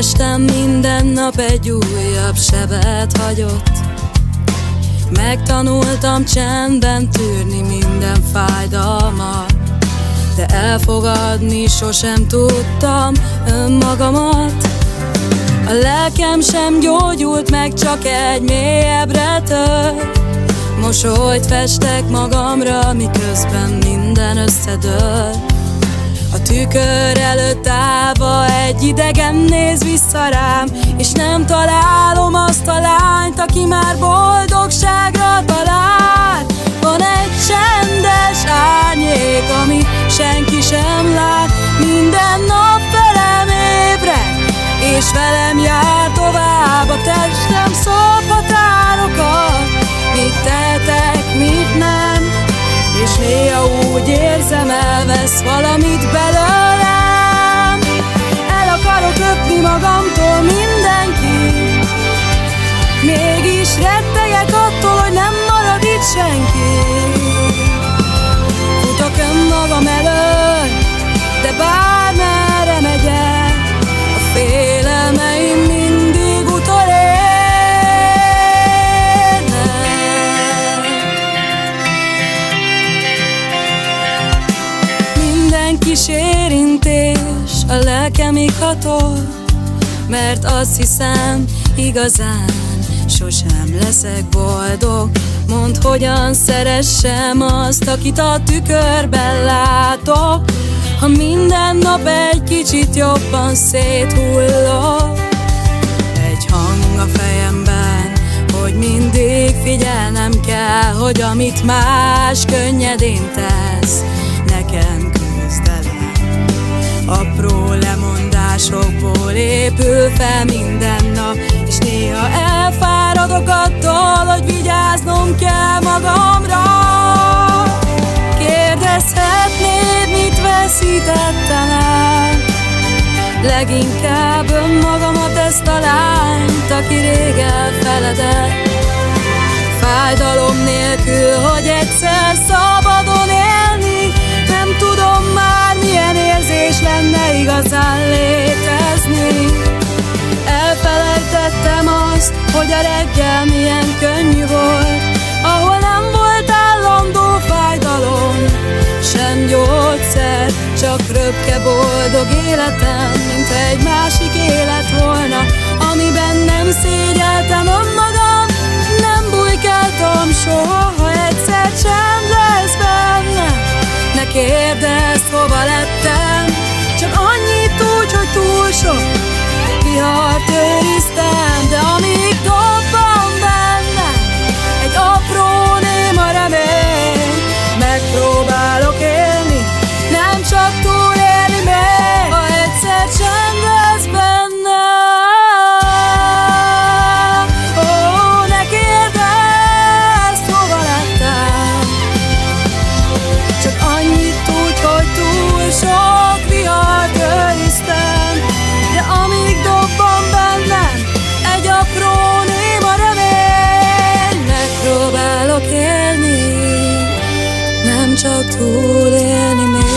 testem minden nap egy újabb sebet hagyott. Megtanultam csendben tűrni minden fájdalmat, de elfogadni sosem tudtam önmagamat. A lelkem sem gyógyult meg, csak egy mélyebbre tört. Mosolyt festek magamra, miközben minden összedől. A tükör előtt állva egy idegen néz vissza rám, és nem találom azt a lányt, aki már boldogságra talált. Van egy csendes árnyék, ami senki sem lát. Minden nap velem ébred, és velem jár tovább. A testem szab határokat, mit tehetek, mit nem, és néha úgy érzem, elvesz valamit belőlem. El akarok lökni magamtól mindenkit, mégis rettegek attól, hogy nem marad itt senki. Futok önmagam előtt, de bármerre megyek, a félelmeim mindig utolérnek. Minden kis érintés a lelkemig hatol, mert azt hiszem, igazán sosem leszek boldog. Mondd, hogyan szeressem azt, akit a tükörben látok, ha minden nap egy kicsit jobban széthullok. Egy hang a fejemben, hogy mindig figyelnem kell, hogy amit más könnyedén tesz, nekem küzdelem. Apró lemondásokból épül fel minden nap, és néha elfáradok attól, hogy vigyáznom kell magamra. Kérdezhetnéd, mit veszítettem el? Leginkább önmagamat, ezt a lányt, aki rég elfeledett. Fájdalom nélkül, hogy egyszer szabadon élni, nem tudom már, milyen érzés lenne igazán létezni. Elfelejtettem azt, hogy a reggel milyen könnyű volt, ahol nem volt állandó fájdalom, sem gyógyszer, csak röpke boldog életem, mint egy másik élet volna, amiben nem szégyeltem önmagam, nem bujkáltam soha. Ha egyszer csend lesz bennem, ne kérdezd, hova lettem, csak annyit tudj, hogy túl sok vihart őriztem. De amíg dobban bennem egy apró néma remény, megpróbálok élni, nem csak túlélni még. Ha egyszer csend lesz bennem, ó, ne kérdezd, hova lettem, csak annyit tudj, hogy túl sok vihart őriztem. De amíg dobban bennem egy apró néma remény, megpróbálok élni, nem csak túlélni még.